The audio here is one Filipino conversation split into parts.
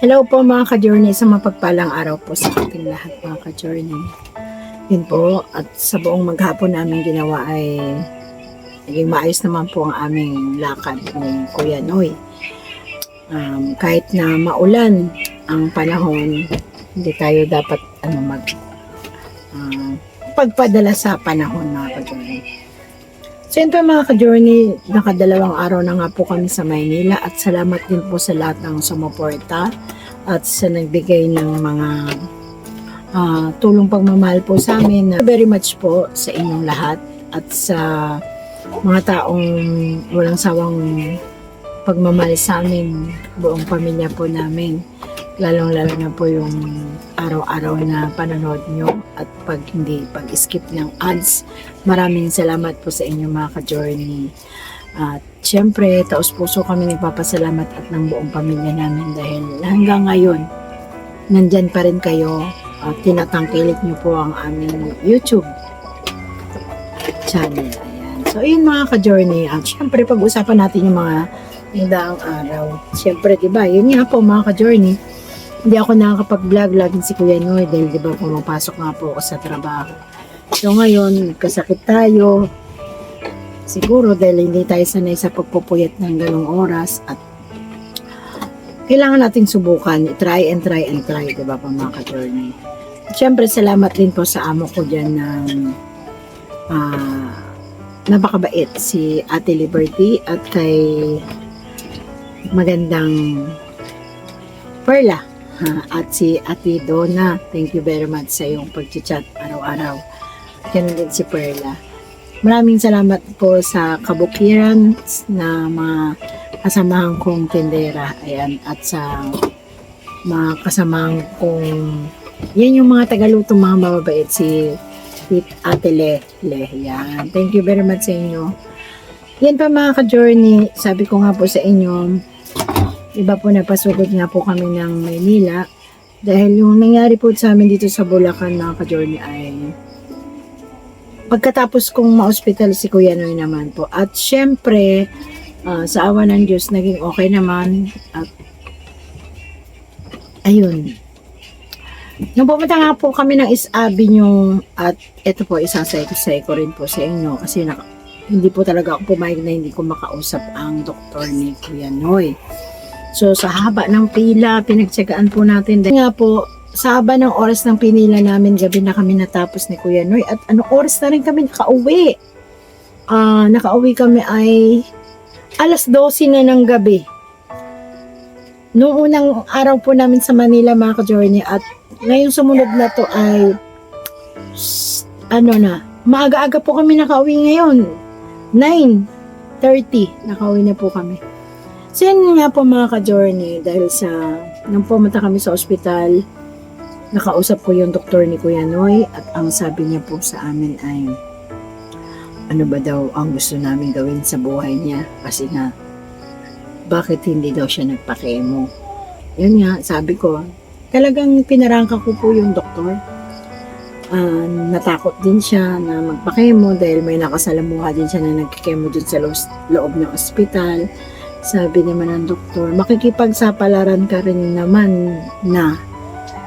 Hello po mga ka-journey, sa mapagpalang araw po sa ating lahat mga ka-journey. Yun po, at sa buong maghapon namin ginawa ay naging maayos naman po ang aming lakad ni Kuya Noy. Kahit na maulan ang panahon, hindi tayo dapat pagpadala sa panahon mga ka-journey. So yun po mga ka-journey, nakadalawang araw na nga po kami sa Maynila at salamat din po sa lahat ng sumuporta at sa nagbigay ng mga tulong pagmamahal po sa amin. Very much po sa inyong lahat at sa mga taong walang sawang pagmamahal sa amin, buong pamilya po namin. Lalong-lalo na po yung araw-araw na panonood nyo at pag-skip ng ads. Maraming salamat po sa inyo mga ka-journey. At syempre, taos puso kami nagpapasalamat at ng buong pamilya namin dahil hanggang ngayon, nandyan pa rin kayo at tinatangkilik nyo po ang aming YouTube channel. Ayan. So, yun mga ka-journey. At syempre, pag-usapan natin yung mga daang araw. Syempre, diba? Yun nga po mga ka-journey. Hindi ako nakakapag-vlog laging si Kuya Noy dahil diba pumapasok nga po ako sa trabaho. So ngayon, nagkasakit tayo. Siguro dahil hindi tayo sanay sa pagpupuyat ng ganong oras at kailangan nating subukan. Try and try and try, diba pa mga ka-journey. Siyempre, salamat din po sa amo ko dyan ng napakabait si Ate Liberty at kay magandang Perla. At si Ate Donna, thank you very much sa iyong pag-chat araw-araw. Ganun din si Perla. Maraming salamat po sa kabukiran na mga kasamahan kong tindera. Ayan, at sa mga kasamahan kong, yan yung mga tagalutong mga mababait, si Ate Le. Yan. Thank you very much sa inyo. Yan pa mga ka-journey, sabi ko nga po sa inyo, iba po napasugod nga po kami ng Maynila dahil yung nangyari po sa amin dito sa Bulacan mga ka-journey ay pagkatapos kong ma-hospital si Kuya Noy naman po at syempre sa awa ng Diyos naging okay naman at ayun, nung pumunta nga po kami ng Is-Avenue at ito po isasay ko rin po sa inyo kasi hindi po talaga ako pumayag na hindi ko makausap ang doktor ni Kuya Noy. So, sa haba ng pila, pinagtsagaan po natin. Dahil nga po, sa haba ng oras ng pinila namin, gabi na kami natapos ni Kuya Noy. At anong oras na rin kami nakauwi? Nakauwi kami ay alas 12 na ng gabi. Noong unang araw po namin sa Manila, mga ka-journey. At ngayong sumunod na to ay, maaga-aga po kami nakauwi ngayon. 9:30, nakauwi na po kami. So yun nga po mga ka-journey, dahil nung pumunta kami sa ospital, nakausap ko yung doktor ni Kuya Noy at ang sabi niya po sa amin ay ano ba daw ang gusto namin gawin sa buhay niya kasi nga bakit hindi daw siya nagpa-chemo. Yun nga, sabi ko, talagang pinarangka ko po yung doktor. Natakot din siya na magpa-chemo dahil may nakasalamuha din siya na nagkikemo dun sa loob ng ospital. Sabi naman ng doktor, makikipagsapalaran ka rin naman na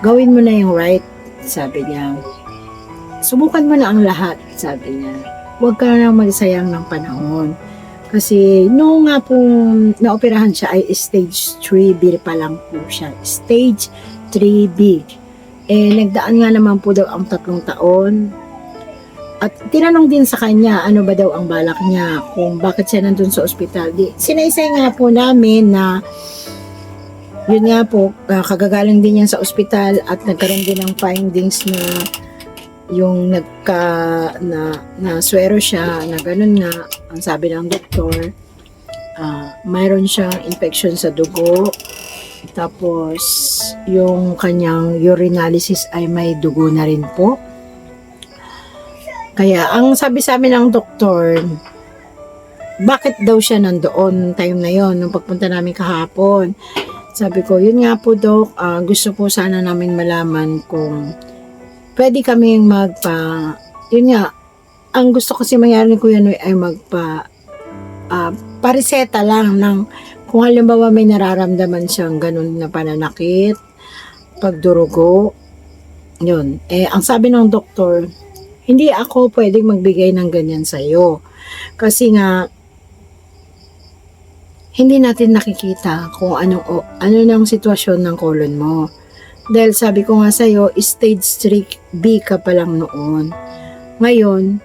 gawin mo na yung right. Sabi niya, subukan mo na ang lahat. Sabi niya, huwag ka na magsayang ng panahon. Kasi noong nga pong naoperahan siya ay stage 3B pa lang po siya. Stage 3B. Nagdaan nga naman po daw ang 3 taon. At tinanong din sa kanya, ano ba daw ang balak niya, kung bakit siya nandun sa ospital. Sinaysay nga po namin na, yun nga po, kagagaling din yan sa ospital at nagkaroon din ng findings na yung na swero siya, na ganun nga, ang sabi ng doktor, mayroon siyang infection sa dugo, tapos yung kanyang urinalysis ay may dugo na rin po. Kaya, ang sabi sa amin ng doktor, bakit daw siya nandoon time na yon nung pagpunta namin kahapon. Sabi ko, yun nga po Dok, gusto po sana namin malaman kung pwede kaming yun nga, ang gusto kasi mangyari ni Kuya Noy ay pareseta lang ng Kung halimbawa may nararamdaman siyang ganun na pananakit, pagdurugo, yun. Ang sabi ng doktor, hindi ako pwedeng magbigay ng ganyan sa'yo. Kasi nga, hindi natin nakikita kung ano nang sitwasyon ng colon mo. Dahil sabi ko nga sa'yo, stage 3B ka pa lang noon. Ngayon,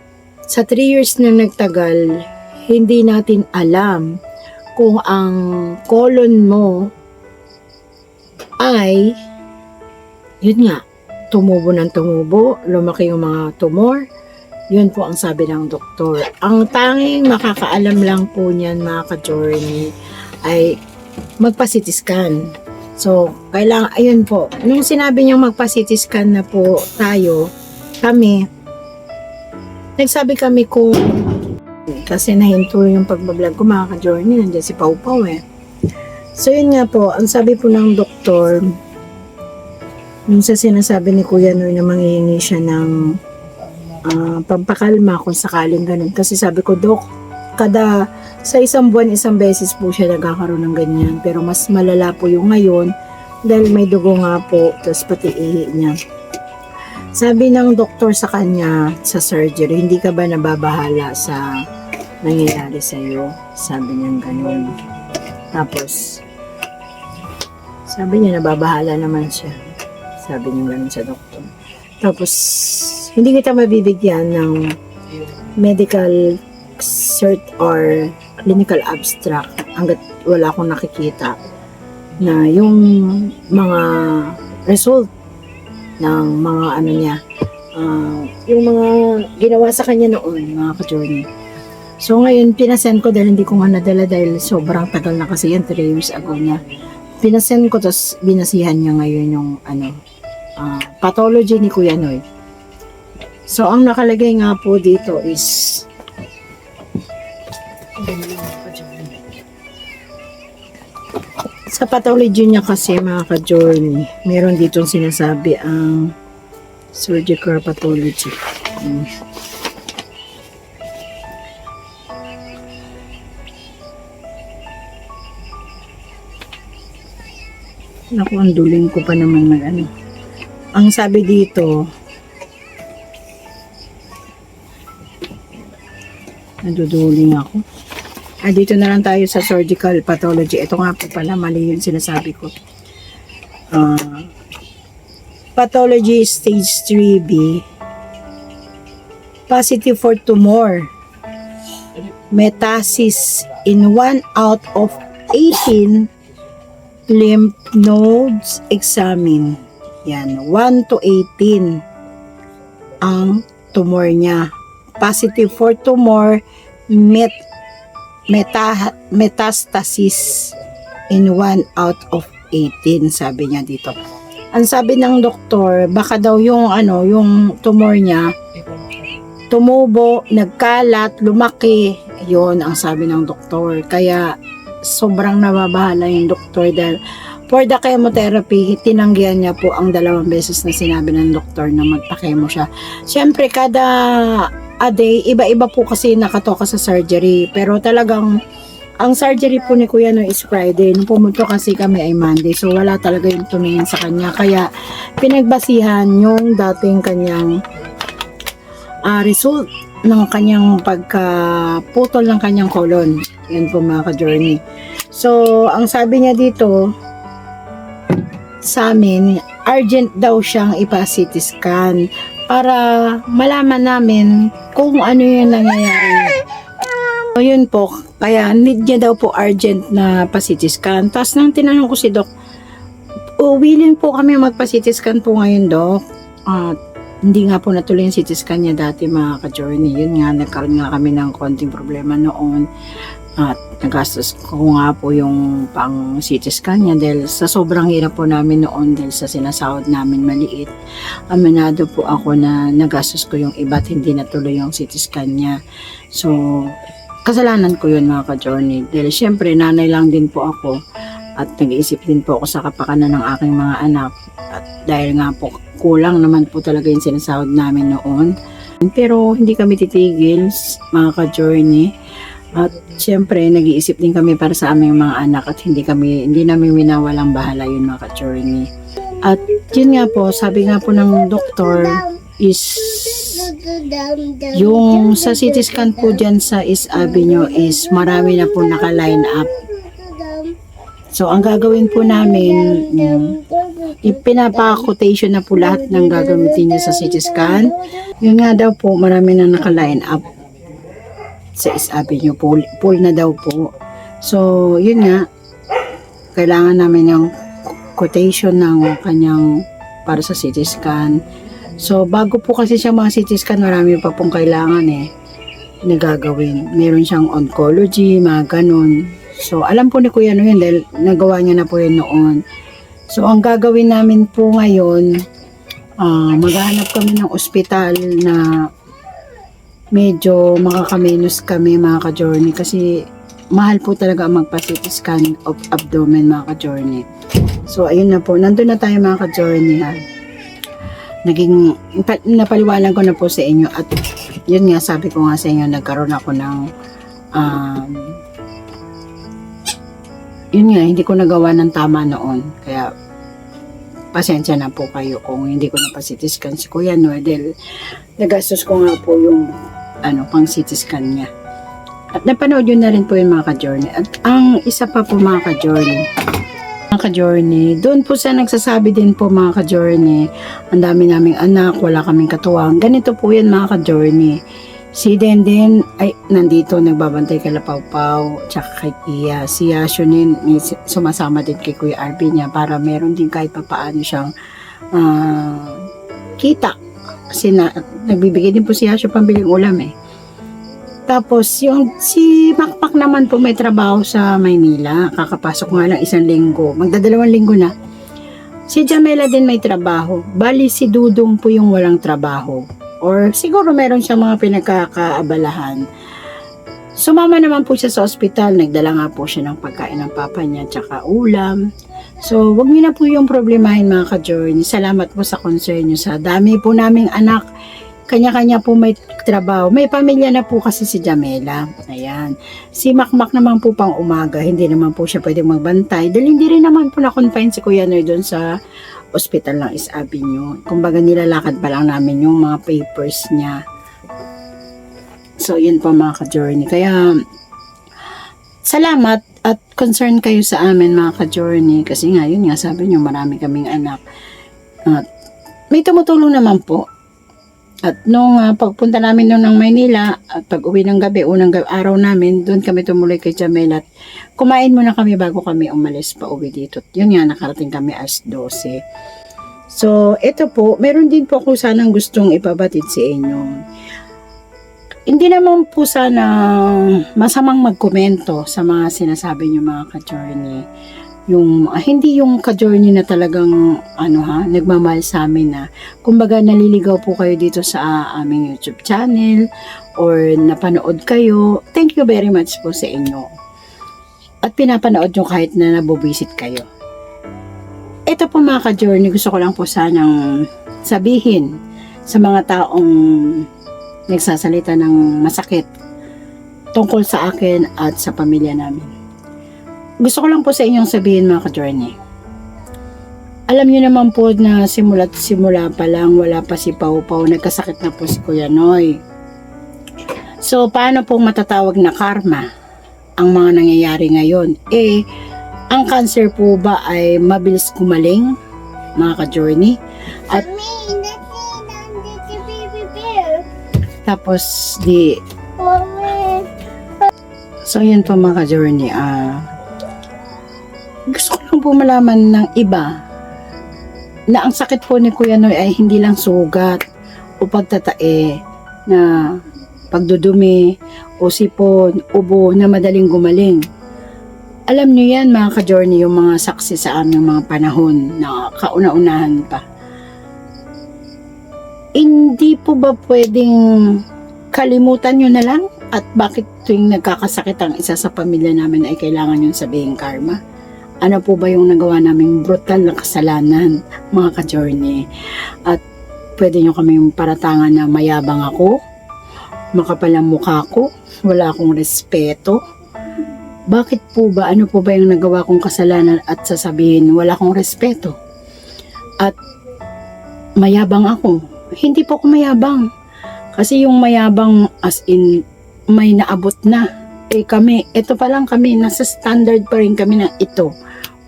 sa 3 years na nagtagal, hindi natin alam kung ang colon mo ay, yun nga, tumubo ng tumubo, lumaki yung mga tumor. Yun po ang sabi ng doktor. Ang tanging makakaalam lang po niyan mga ka-journey ay magpa-CT scan. So, kailangan, ayun po, nung sinabi niyang magpa-CT scan na po tayo, nagsabi kami kung, kasi nahinto yung pagbablog ko mga ka-journey, nandiyan si Pau Pau So, yun nga po, ang sabi po ng doktor, nung sa sinasabi ni Kuya Noy na manghihingi siya ng pampakalma kung sakaling ganun. Kasi sabi ko, Dok, sa isang buwan, isang beses po siya nagkakaroon ng ganyan. Pero mas malala po yung ngayon dahil may dugo nga po, tapos pati ihi niya. Sabi ng doktor sa kanya sa surgery, hindi ka ba nababahala sa nangyayari sa iyo? Sabi niya ganun. Tapos, sabi niya nababahala naman siya. Sabi niya ganun sa doktor. Tapos, hindi kita mabibigyan ng medical cert or clinical abstract hanggat wala akong nakikita na yung mga result ng mga yung mga ginawa sa kanya noon, mga ka-journey. So ngayon, pinasend ko dahil hindi ko nga nadala dahil sobrang tagal na kasi yan, 3 years ago niya. Pinasend ko, tapos binasihan niya ngayon yung pathology ni Kuya Noy. So, ang nakalagay nga po dito is sa pathology niya kasi mga ka-journey, meron ditong sinasabi ang surgical pathology. Naku, ang duling ko pa naman Ang sabi dito, naduduling ako. Dito na lang tayo sa surgical pathology. Ito nga po pala, mali yung sinasabi ko. Pathology stage 3B. Positive for tumor. Metastasis in 1 out of 18 lymph nodes examined. Yan, 1 to 18 ang tumor niya. Positive for tumor, metastasis in 1 out of 18, sabi niya dito. Ang sabi ng doktor, baka daw yung tumor niya tumubo, nagkalat, lumaki. Yun ang sabi ng doktor. Kaya sobrang nababahala yung doktor dahil for the chemotherapy, tinanggihan niya po ang 2 beses na sinabi ng doktor na magpa-chemo siya. Siyempre, kada a day, iba-iba po kasi nakatoka sa surgery. Pero talagang, ang surgery po ni Kuya no is Friday. Nung pumunto kasi kami ay Monday. So, wala talaga yung tumingin sa kanya. Kaya, pinagbasihan yung dating kanyang result ng kanyang pagkaputol ng kanyang colon. Yan po mga ka-journey. So, ang sabi niya dito, sa amin, urgent daw siyang ipa-CT scan para malaman namin kung ano yung nangyayari. So, yun po, kaya need niya daw po urgent na pa-CT scan. Tapos nang tinanong ko si Doc, willing po kami magpa-CT scan po ngayon, Doc. Hindi nga po natuloy yung CT scan niya dati mga ka-journey. Yun nga, nagkaroon nga kami ng konting problema noon. At nagastos ko nga po yung pang CT scan niya dahil sa sobrang hirap po namin noon dahil sa sinasahod namin maliit. Aminado po ako na nagastos ko yung iba at hindi natuloy yung CT scan niya. So, kasalanan ko yun mga ka-journey dahil syempre nanay lang din po ako at nag-iisip din po ako sa kapakanan ng aking mga anak at dahil nga po kulang naman po talaga yung sinasahod namin noon. Pero hindi kami titigil mga ka-journey. At syempre, nag-iisip din kami para sa aming mga anak at hindi namin winawalang bahala yun mga ka-journey. At yun nga po, sabi nga po ng doktor is yung sa CT scan po dyan sa East Avenue is marami na po naka-line up. So, ang gagawin po namin, ipinapa-quotation na po lahat ng gagamitin niya sa CT scan. Yun nga daw po, marami na naka-line up sa East Avenue. Full na daw po. So, yun nga, kailangan namin yung quotation ng kanyang para sa CT scan. So, bago po kasi siya mga CT scan, marami pa pong kailangan na gagawin. Meron siyang oncology, mga ganun. So, alam po ni Kuya yun dahil nagawa niya na po yun noon. So, ang gagawin namin po ngayon, maghahanap kami ng ospital na medyo makakamenos kami mga ka-journey kasi mahal po talaga ang magpa-CT scan of abdomen mga ka-journey. So, ayun na po. Nandun na tayo mga ka-journey ha. Napaliwanag ko na po sa inyo at yun nga sabi ko nga sa inyo nagkaroon ako ng yun nga hindi ko nagawa ng tama noon kaya pasensya na po kayo kung hindi ko napasitis scan si Kuya Noy dahil nagastos ko nga po yung pang CT scan niya at napanood yun na rin po yung mga ka-journey at ang isa pa po mga ka-journey doon po sa nagsasabi din po mga ka-journey ang dami naming anak, wala kaming katuwang ganito po yan mga ka-journey. Si Denden ay nandito nagbabantay kay Lapawpaw tsaka kay Kia. Si Yasho din sumasama din kay Kuya RP niya para meron din kahit papaano siyang kita. Kasi nagbibigay din po si Yasho pambiling ulam Tapos yung si Makmak naman po may trabaho sa Maynila. Kakapasok nga lang 1 linggo. Magdadalawang linggo na. Si Jamela din may trabaho. Bali si Dudong po yung walang trabaho. Or siguro meron siyang mga pinagkakaabalahan. Sumama naman po siya sa ospital. Nagdala nga po siya ng pagkain ng papa niya tsaka ulam. So, wag niyo na po yung problemahin mga ka-journey. Salamat po sa concern niyo sa dami po naming anak. Kanya-kanya po may trabaho. May pamilya na po kasi si Jamela. Ayan. Si Makmak naman po pang umaga. Hindi naman po siya pwedeng magbantay. Dahil hindi rin naman po na-confine si Kuya Noy doon sa ospital ng East Avenue. Kumbaga nilalakad pa lang namin yung mga papers niya. So, yun po mga ka-journey. Kaya, salamat at concern kayo sa amin mga ka-journey. Kasi nga, yun nga, sabi nyo, marami kaming anak. At may tumutulong naman po. At nung pagpunta namin noon ng Maynila, at pag uwi ng gabi, araw namin, doon kami tumuloy kay Jamela. At kumain muna kami bago kami umalis pa uwi dito. Yun nga, nakarating kami as 12. So, ito po, meron din po ako sanang gustong ipabatid sa inyo. Hindi naman po sana masamang magkomento sa mga sinasabi niyo mga ka-journey. Hindi yung ka-journey na talagang nagmamahal sa amin na kumbaga naliligaw po kayo dito sa aming YouTube channel or napanood kayo. Thank you very much po sa inyo. At pinapanood nyo kahit na nabubisit kayo. Ito po mga ka-journey, gusto ko lang po sanang sabihin sa mga taong nagsasalita ng masakit tungkol sa akin at sa pamilya namin. Gusto ko lang po sa inyong sabihin mga ka-journey. Alam niyo naman po na simula pa lang, wala pa si Pau Pau, nagkasakit na po si Kuya Noy. So, paano pong matatawag na karma ang mga nangyayari ngayon? Ang cancer po ba ay mabilis kumaling, mga ka-journey? At tapos, so, yun po mga ka-journey. Gusto ko lang po malaman ng iba na ang sakit po ni Kuya Noy ay hindi lang sugat o pagtatae na pagdudumi o sipon, ubo na madaling gumaling. Alam niyo yan mga ka-journey, yung mga saksi sa aming mga panahon na kauna-unahan pa. Hindi po ba pwedeng kalimutan nyo na lang? At bakit tuwing nagkakasakit ang isa sa pamilya namin ay kailangan yung sabihin karma? Ano po ba yung nagawa naming brutal na kasalanan, mga ka-journey? At pwede nyo kaming paratangan na mayabang ako? Makapal ang mukha ko, wala akong respeto. Bakit po ba, ano po ba yung nagawa kong kasalanan at sasabihin wala akong respeto? At mayabang ako. Hindi po ako mayabang. Kasi yung mayabang as in may naabot na. Kami, ito pa lang kami, nasa standard pa rin kami na ito.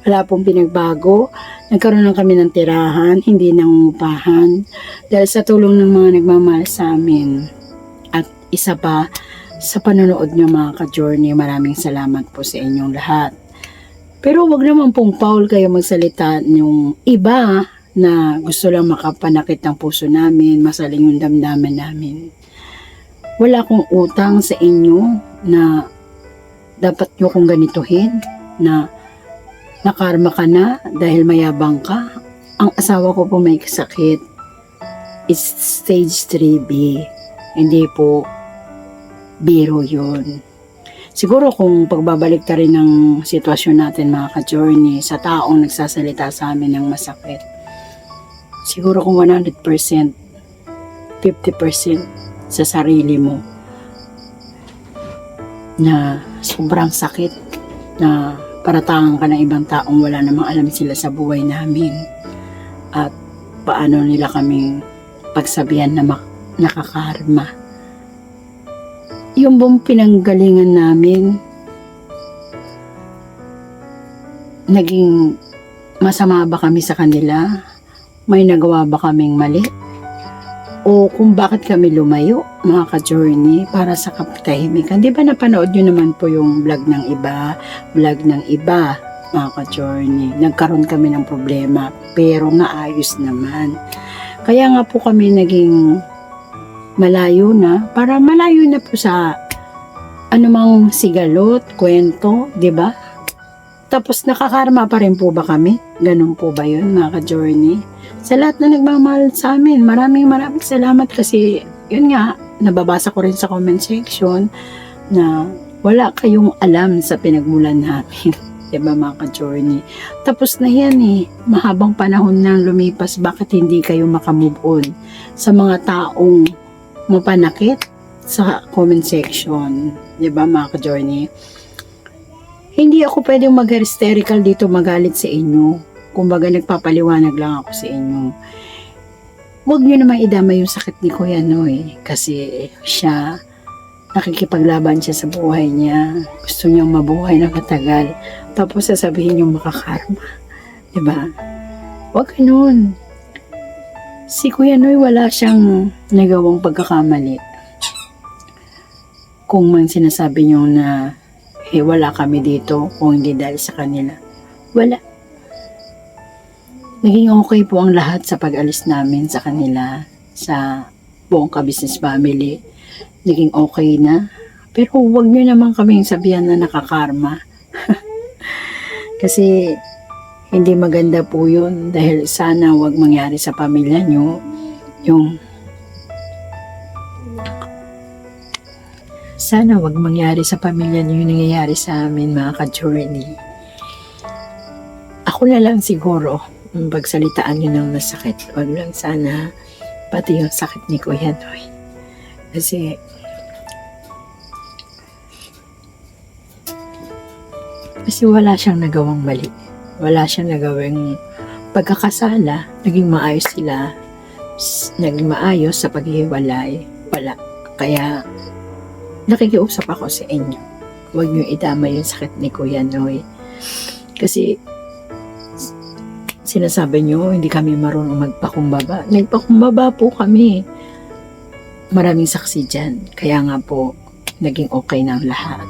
Wala pong pinagbago. Nagkaroon lang kami ng tirahan, hindi nangungupahan. Dahil sa tulong ng mga nagmamahal sa amin. At isa pa, sa panonood nyo mga ka-journey, maraming salamat po sa inyong lahat. Pero wag naman pong foul kayo magsalita yung iba na gusto lang makapanakit ng puso namin, masaling yung damdamin namin. Wala akong utang sa inyo na dapat nyo kong ganituhin, na nakarma ka na dahil mayabang ka. Ang asawa ko po may sakit. It's stage 3B. Hindi po biro yun. Siguro kung pagbabalik ta rin ng sitwasyon natin mga ka-journey sa taong nagsasalita sa amin ng masakit, siguro kung 100%, 50% sa sarili mo na sobrang sakit na paratangan ka ng ibang taong wala namang alam sila sa buhay namin at paano nila kaming pagsabihan na nakakarma. Yung buong pinanggalingan namin naging masama ba kami sa kanila? May nagawa ba kaming mali? O kung bakit kami lumayo, mga ka-journey, para sa katahimikan. Di ba napanood nyo naman po yung vlog ng iba, mga ka-journey. Nagkaroon kami ng problema, pero naayos naman. Kaya nga po kami naging malayo na, para malayo na po sa anumang sigalot, kwento, di ba? Tapos nakakarma pa rin po ba kami? Ganun po ba yun, mga ka-journey? Sa lahat na nagmamahal sa amin, maraming salamat kasi yun nga, nababasa ko rin sa comment section na wala kayong alam sa pinagmulan namin. Diba mga ka-journey? Tapos na yan mahabang panahon nang lumipas, bakit hindi kayo makamove on sa mga taong mapanakit sa comment section? Diba mga ka-journey? Hindi ako pwedeng mag-hysterical dito, magalit sa inyo. Kumbaga nagpapaliwanag lang ako sa inyo. Huwag nyo naman idama yung sakit ni Kuya Noy. Kasi siya, nakikipaglaban siya sa buhay niya. Gusto niyang mabuhay na katagal. Tapos sasabihin yung makakarma. Diba? Huwag ganun. Si Kuya Noy wala siyang nagawang pagkakamali. Kung man sinasabi niyo na wala kami dito kung hindi dahil sa kanila. Wala. Naging okay po ang lahat sa pag-alis namin sa kanila, sa buong ka-business family. Naging okay na. Pero huwag nyo naman kaming sabihan na nakakarma. Kasi hindi maganda po yun dahil sana huwag mangyari sa pamilya nyo sana wag mangyari sa pamilya niyo yung nangyayari sa amin, mga ka-journey. Ako na lang siguro, pagsalitaan niyo ng masakit. Wag lang sana pati yung sakit ni Kuya Noy. Kasi wala siyang nagawang mali. Wala siyang nagawang pagkakasala. Naging maayos sila. Naging maayos sa paghihiwalay. Wala. Kaya nakikiusap ako sa inyo. Huwag niyo idama yung sakit ni Kuya Noy. Kasi sinasabi niyo hindi kami marunong magpakumbaba. Nagpakumbaba po kami. Maraming saksi dyan. Kaya nga po, naging okay na ang lahat.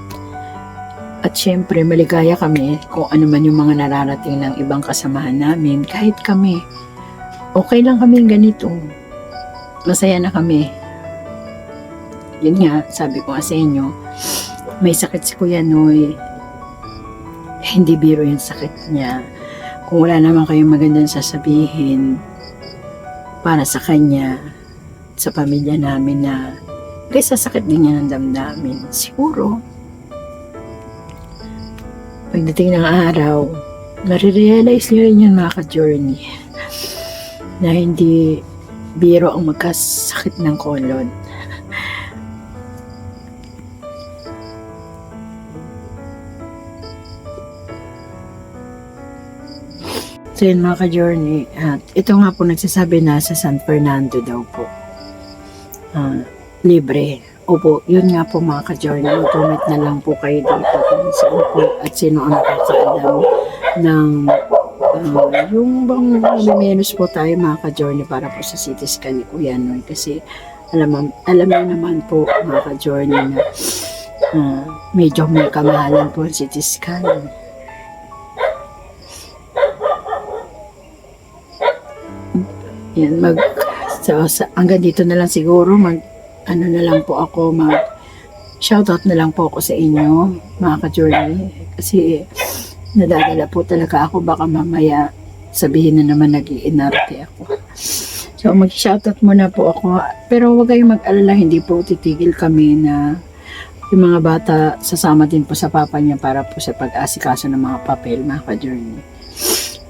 At syempre, maligaya kami kung ano man yung mga nararating ng ibang kasamahan namin. Kahit kami, okay lang kami ganito. Masaya na kami. Yun nga, sabi ko sa inyo, may sakit si Kuya Noy. Hindi biro yung sakit niya. Kung wala naman kayong magandang sasabihin para sa kanya, sa pamilya namin na kasi sasakit din niya ng damdamin. Siguro, pagdating ng araw, marirealize nyo rin yun mga ka-journey na hindi biro ang magkasakit ng kolon. So yun mga ka-journey, at ito nga po nagsasabi na sa San Fernando daw po. Libre. Opo, yun nga po mga ka-journey, mag-comment na lang po kayo dito kung saan po at sino ang nakakaalam ng yung bang menos po tayo mga ka-journey para po sa CT scan ni Kuya Noy. Kasi alam mo naman po mga ka-journey na medyo may kamahalan po ang CT scan. Yan, hanggang dito na lang siguro, ano na lang po ako, shoutout na lang po ako sa inyo, mga ka-journey. Kasi, nadadala po talaga ako, baka mamaya sabihin na naman nag-iinarte ako. So, mag-shoutout muna po ako. Pero huwag kayong mag-alala, hindi po titigil kami na yung mga bata sasama din po sa papa niya para po sa pag-asikaso ng mga papel, mga ka-journey.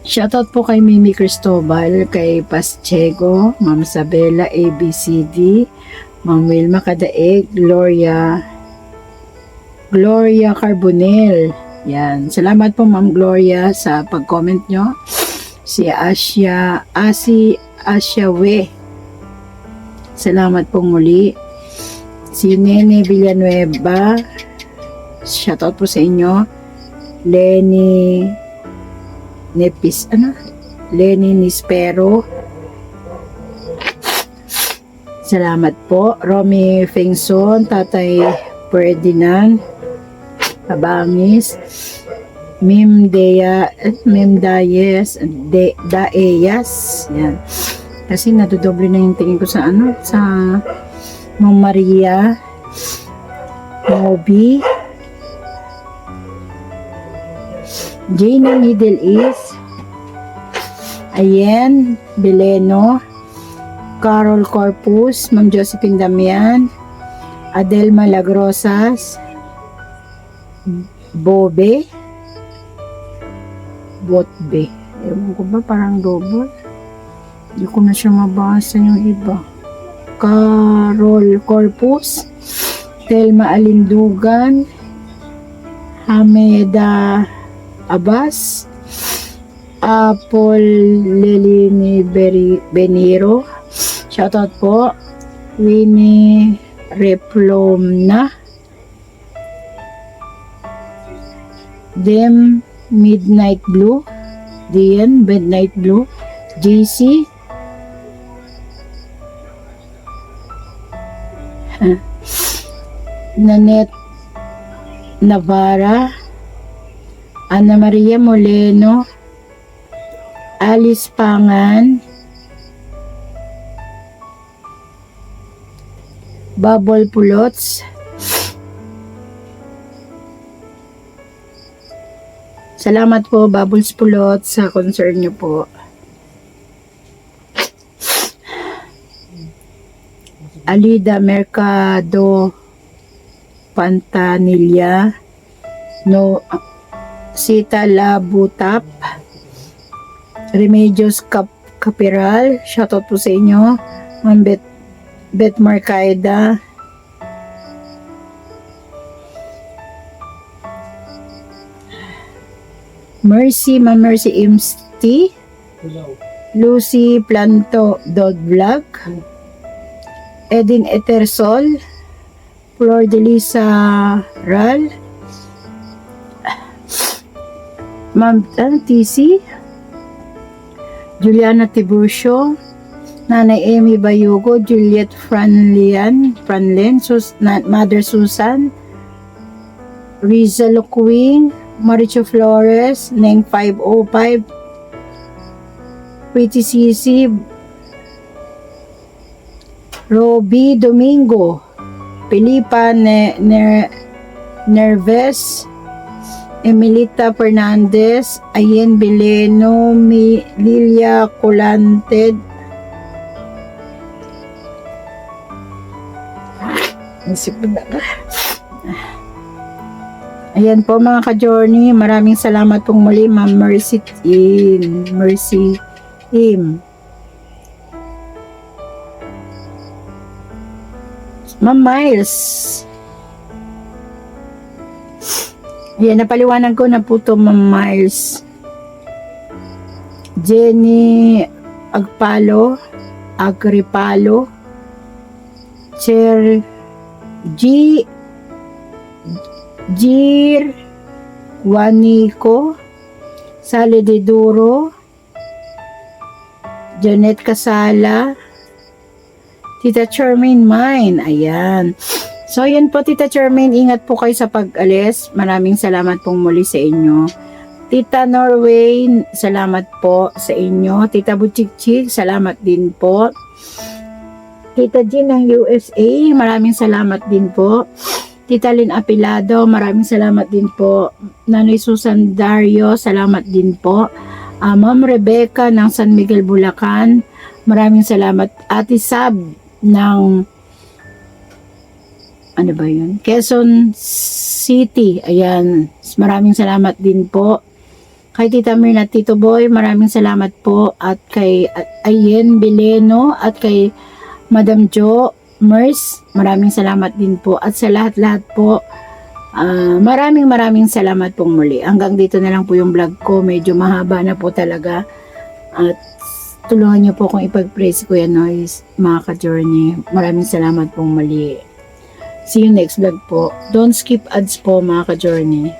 Shoutout po kay Mimi Cristobal, kay Paschego, Ma'am Sabela, ABCD, Ma'am Wilma Kadaeg, Gloria Carbonel. Yan. Salamat po Ma'am Gloria sa pag-comment nyo. Si Asya We. Salamat po muli. Si Nene Villanueva. Shoutout po sa inyo. Lenny Nispero. Salamat po. Romy Fengson, Tatay Ferdinand Abangis, Mim Daeyas. Yan. Kasi nadodoble na yung tingin ko sa Ma'am Maria Moby, Jane Middle East, Ayen Beleno, Carol Corpus, Ma'am Josephine Damian, Adelma Lagrosas, Botbe, ewan ko ba, parang double, hindi ko na siya mabasa yung iba. Carol Corpus, Telma Alindugan, Hameda Abbas, Apple Lelini Beniro, shoutout po, Winnie Replomna, Dem Midnight Blue, Dian Midnight Blue, JC, Nanette Navarra, Ana Maria Moleno, Alice Pangan, Bubble Pulots. Salamat po Bubbles Pulots sa concern niyo po. Alida Mercado Pantanilla, Sita Labutap, Remedios Capiral, shoutout po sa inyo, Ma'am Bet Marcaida, Ma'am Mercy Imsti, Lucy Planto Dog Vlog, Edin Etersol, Flor de Lisa Ral, Ma'am TC, Juliana Tiburcio, Nanay Amy Bayugo, Juliet Franlen, Mother Susan, Riza Loquing, Maricho Flores, Neng 505, Pretty Sisi, Roby Domingo, Filipa Nerves, Emilita Fernandez, Ayen Beleno, Lilia Colanted, ayan po mga ka-journey, maraming salamat pong muli Ma'am Mercy Im, Ma'am Miles. Ayan, napaliwanag ko na po ito, Ma'am Miles. Jenny Agripalo, Cher G Jir Juanico, Sally de Duro, Janet Casala, Tita Charmaine Mine. Ayan. So, yun po, Tita Charmaine, ingat po kayo sa pag-alis. Maraming salamat pong muli sa inyo. Tita Norway, salamat po sa inyo. Tita Butchikchik, salamat din po. Tita Jean ng USA, maraming salamat din po. Tita Lynn Apilado, maraming salamat din po. Nanay Susan Dario, salamat din po. Ma'am Rebecca ng San Miguel, Bulacan, maraming salamat. Ate Sab ng ano ba yun? Quezon City. Ayan. Maraming salamat din po. Kay Tita Mirna, Tito Boy, maraming salamat po. At kay Ayen Bileno at kay Madam Jo Mers, maraming salamat din po. At sa lahat-lahat po, maraming salamat pong muli. Hanggang dito na lang po yung vlog ko. Medyo mahaba na po talaga. At tulungan niyo po kung ipag-pray si Kuya Noyes, mga ka-journey. Maraming salamat pong muli. See you next vlog po. Don't skip ads po, mga ka-journey.